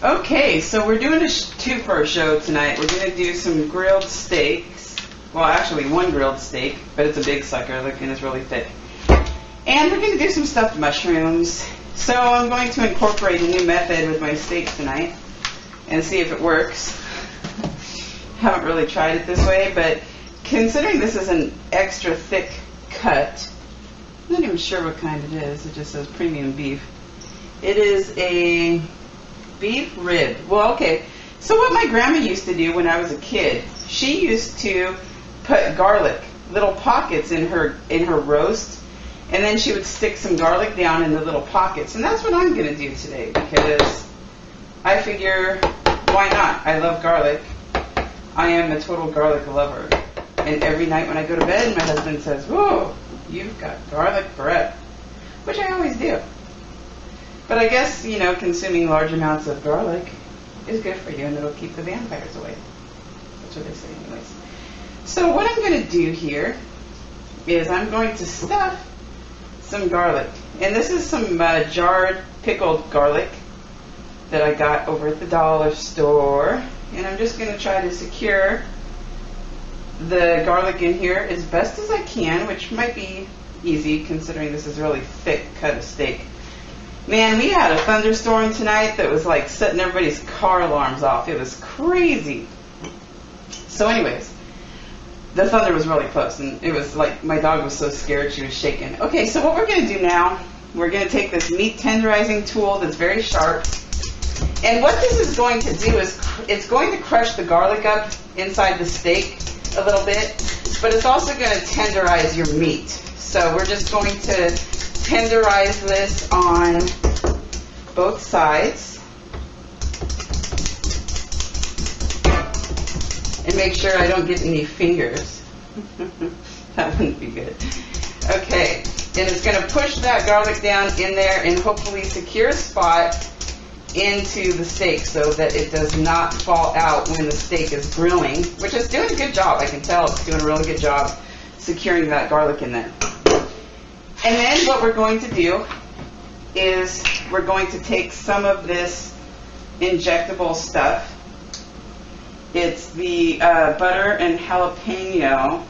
Okay, so we're doing a two-part show tonight. We're going to do some grilled steaks. Well, actually one grilled steak, but it's a big sucker. Look, and it's really thick. And we're going to do some stuffed mushrooms. So I'm going to incorporate a new method with my steak tonight and see if it works. Haven't really tried it this way, but considering this is an extra thick cut, I'm not even sure what kind it is. It just says premium beef. It is a beef rib. Well, okay. So what my grandma used to do when I was a kid, she used to put garlic, little pockets in her roast, and then she would stick some garlic down in the little pockets. And that's what I'm going to do today because I figure, why not? I love garlic. I am a total garlic lover. And every night when I go to bed, my husband says, "Whoa, you've got garlic breath," which I always do. But I guess, you know, consuming large amounts of garlic is good for you and it'll keep the vampires away. That's what they say anyways. So what I'm going to do here is I'm going to stuff some garlic. And this is some jarred pickled garlic that I got over at the dollar store. And I'm just going to try to secure the garlic in here as best as I can, which might be easy considering this is really thick cut of steak. Man, we had a thunderstorm tonight that was like setting everybody's car alarms off. It was crazy. So anyways, the thunder was really close, and it was like my dog was so scared she was shaking. Okay, so what we're going to do now, we're going to take this meat tenderizing tool that's very sharp, and what this is going to do is it's going to crush the garlic up inside the steak a little bit, but it's also going to tenderize your meat. So we're just going to tenderize this on both sides and make sure I don't get any fingers. That wouldn't be good. Okay, and it's going to push that garlic down in there and hopefully secure a spot into the steak so that it does not fall out when the steak is grilling, which is doing a good job. I can tell it's doing a really good job securing that garlic in there. And then what we're going to do is we're going to take some of this injectable stuff. It's the butter and jalapeno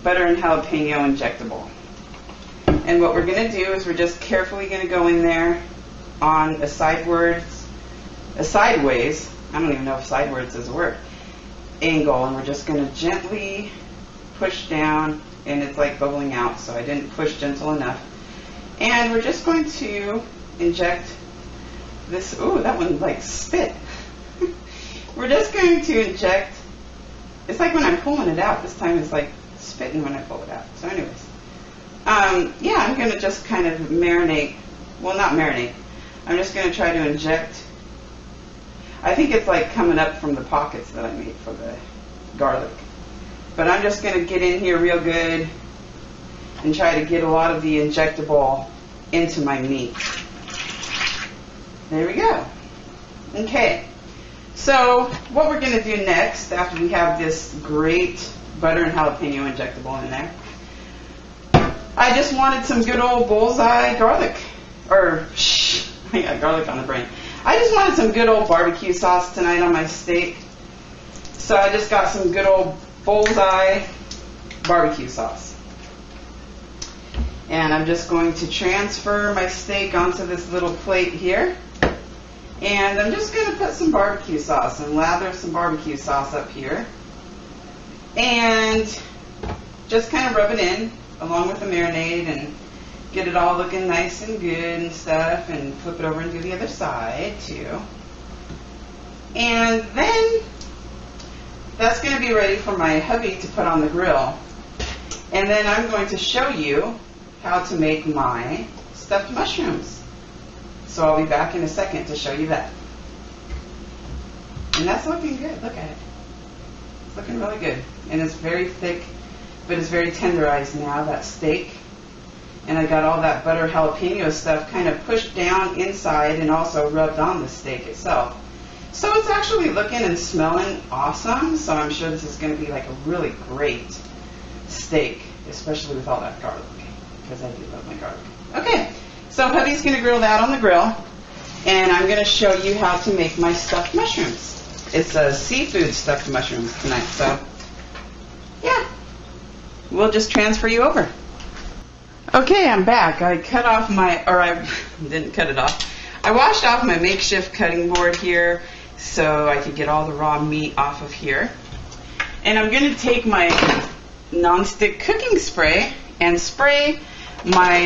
injectable. And what we're going to do is we're just carefully going to go in there on a sideways, I don't even know if sideways is a word, angle, and we're just going to gently push down, and it's like bubbling out, so I didn't push gentle enough. And we're just going to inject this, ooh, that one like spit. We're just going to inject, it's like when I'm pulling it out, this time it's like spitting when I pull it out. So anyways, yeah, I'm going to just kind of marinate, well, not marinate, I'm just going to try to inject, I think it's like coming up from the pockets that I made for the garlic. But I'm just going to get in here real good and try to get a lot of the injectable into my meat. There we go. Okay, so what we're going to do next, after we have this great butter and jalapeno injectable in there, I just wanted some good old bullseye garlic, or I got garlic on the brain. I just wanted some good old barbecue sauce tonight on my steak. So I just got some good old bullseye barbecue sauce. And I'm just going to transfer my steak onto this little plate here. And I'm just going to put some barbecue sauce and lather some barbecue sauce up here. And just kind of rub it in along with the marinade and get it all looking nice and good and stuff, and flip it over and do the other side too. And then that's going to be ready for my hubby to put on the grill. And then I'm going to show you how to make my stuffed mushrooms. So I'll be back in a second to show you that. And that's looking good. Look at it. It's looking really good. And it's very thick, but it's very tenderized now, that steak. And I got all that butter jalapeno stuff kind of pushed down inside and also rubbed on the steak itself. So it's actually looking and smelling awesome. So I'm sure this is going to be like a really great steak, especially with all that garlic, because I do love my garlic. Okay, so hubby's going to grill that on the grill. And I'm going to show you how to make my stuffed mushrooms. It's a seafood stuffed mushrooms tonight, so yeah, we'll just transfer you over. Okay, I'm back. I cut off my, or I didn't cut it off. I washed off my makeshift cutting board here so I could get all the raw meat off of here. And I'm going to take my nonstick cooking spray and spray my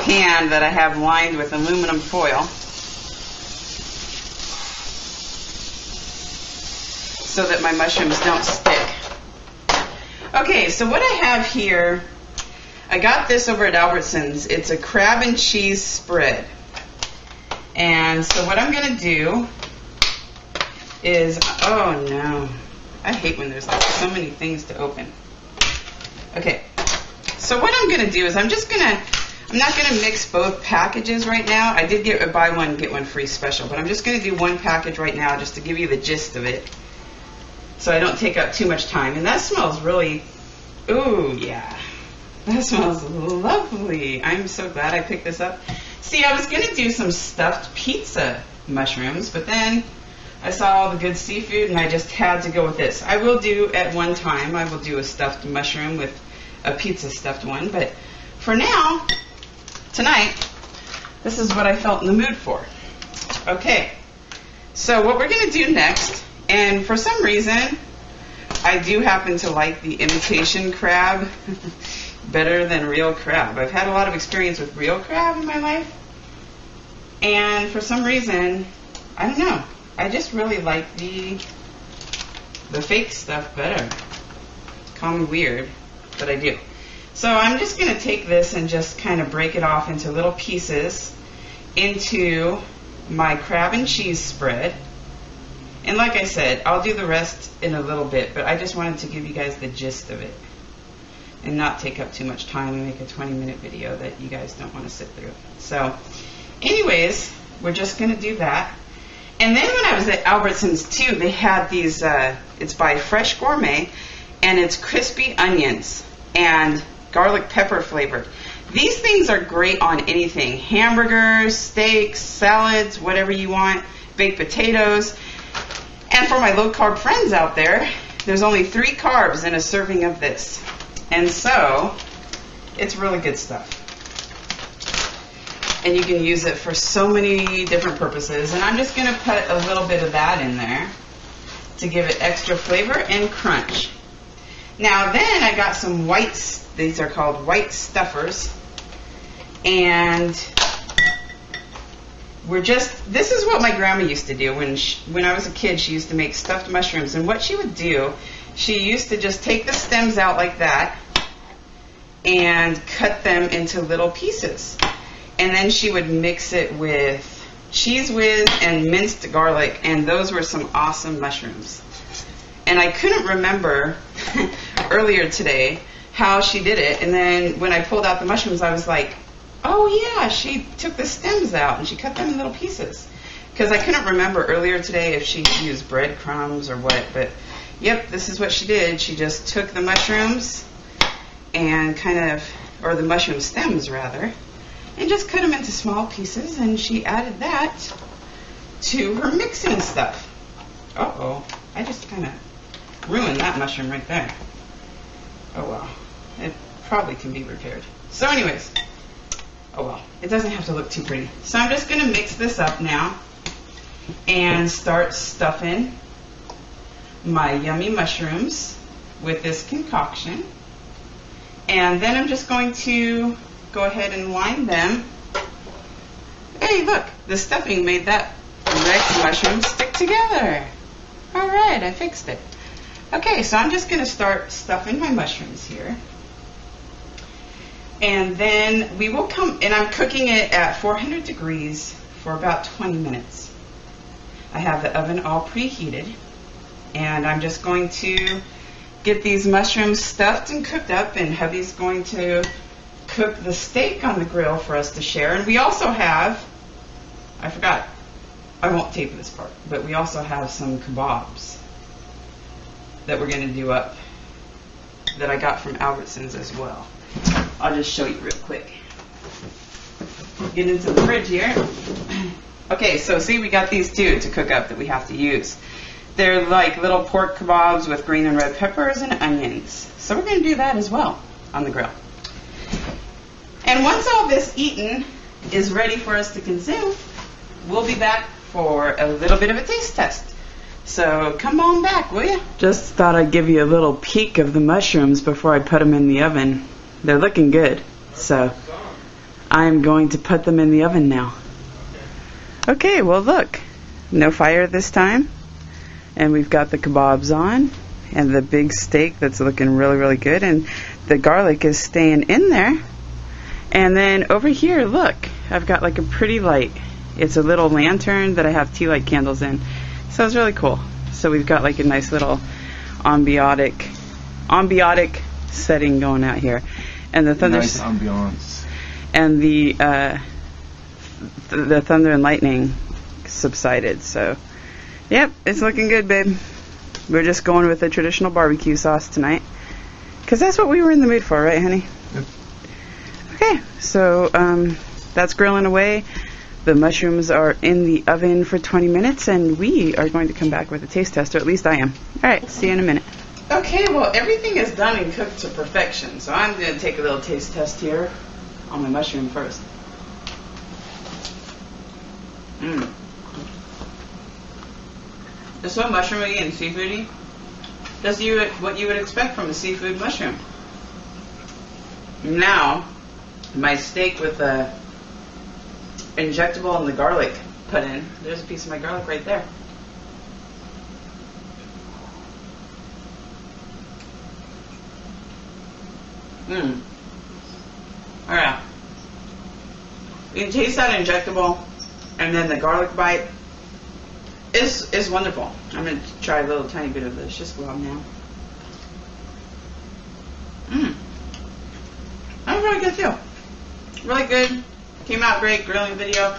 pan that I have lined with aluminum foil so that my mushrooms don't stick. Okay, so what I have here, I got this over at Albertsons. It's a crab and cheese spread. And so what I'm going to do is, oh no, I hate when there's like so many things to open. Okay, so what I'm going to do is I'm not going to mix both packages right now. I did get a buy one, get one free special, but I'm just going to do one package right now just to give you the gist of it so I don't take up too much time. And that smells really, ooh, yeah, that smells lovely. I'm so glad I picked this up. See, I was going to do some stuffed pizza mushrooms, but then I saw all the good seafood and I just had to go with this. I will do at one time, I will do a stuffed mushroom with a pizza stuffed one, but for now, tonight, this is what I felt in the mood for. Okay, so what we're going to do next, and for some reason, I do happen to like the imitation crab better than real crab. I've had a lot of experience with real crab in my life, and for some reason, I don't know, I just really like the fake stuff better. Call me weird, but I do. So I'm just going to take this and just kind of break it off into little pieces into my crab and cheese spread. And like I said, I'll do the rest in a little bit, but I just wanted to give you guys the gist of it and not take up too much time and make a 20-minute video that you guys don't want to sit through. So anyways, we're just going to do that. And then when I was at Albertsons too, they had these, it's by Fresh Gourmet, and it's crispy onions and garlic pepper flavored. These things are great on anything. Hamburgers, steaks, salads, whatever you want, baked potatoes. And for my low carb friends out there, there's only 3 carbs in a serving of this. And so, it's really good stuff. And you can use it for so many different purposes. And I'm just going to put a little bit of that in there to give it extra flavor and crunch. Now then I got some whites, these are called white stuffers, and this is what my grandma used to do when I was a kid. She used to make stuffed mushrooms, and what she would do, she used to just take the stems out like that and cut them into little pieces, and then she would mix it with Cheese Whiz and minced garlic, and those were some awesome mushrooms. And I couldn't remember earlier today how she did it, and then when I pulled out the mushrooms, I was like, oh yeah, she took the stems out and she cut them in little pieces. Because I couldn't remember earlier today if she used breadcrumbs or what, but yep, this is what she did. She just took the mushrooms and or the mushroom stems rather, and just cut them into small pieces, and she added that to her mixing stuff. Uh-oh, I just kind of ruined that mushroom right there. Oh well, it probably can be repaired. So anyways, oh well, it doesn't have to look too pretty. So I'm just going to mix this up now and start stuffing my yummy mushrooms with this concoction. And then I'm just going to go ahead and line them. Hey, look, the stuffing made that Rex mushroom stick together. All right, I fixed it. Okay, so I'm just going to start stuffing my mushrooms here. And then we will and I'm cooking it at 400 degrees for about 20 minutes. I have the oven all preheated, and I'm just going to get these mushrooms stuffed and cooked up, and hubby's going to cook the steak on the grill for us to share. And we also have, I forgot, I won't tape this part, but we also have some kebabs that we're going to do up that I got from Albertsons as well. I'll just show you real quick. Get into the fridge here. Okay, so see, we got these two to cook up that we have to use. They're like little pork kebabs with green and red peppers and onions. So we're going to do that as well on the grill. And once all this eaten is ready for us to consume, we'll be back for a little bit of a taste test. So come on back, will you? Just thought I'd give you a little peek of the mushrooms before I put them in the oven. They're looking good, so I'm going to put them in the oven now. Okay, well look, no fire this time. And we've got the kebabs on and the big steak that's looking really, really good. And the garlic is staying in there. And then over here, look, I've got like a pretty light. It's a little lantern that I have tea light candles in. So it's really cool. So we've got like a nice little ambiotic setting going out here. And the thunder. Nice ambiance. And the thunder and lightning subsided. So, yep, it's looking good, babe. We're just going with the traditional barbecue sauce tonight. Because that's what we were in the mood for, right, honey? Yep. Okay, so that's grilling away. The mushrooms are in the oven for 20 minutes, and we are going to come back with a taste test, or at least I am. All right, see you in a minute. Okay, well, everything is done and cooked to perfection, so I'm going to take a little taste test here on my mushroom first. It's so mushroomy and seafoody. Just what you would expect from a seafood mushroom. Now, my steak with the injectable and the garlic put in. There's a piece of my garlic right there. Oh yeah. You can taste that injectable, and then the garlic bite is wonderful. I'm going to try a little tiny bit of the shish kebab now. That was really good too. Really good. Came out great. Grilling video.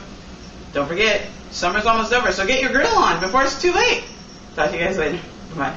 Don't forget, summer's almost over, so get your grill on before it's too late. Talk to you guys later. Bye.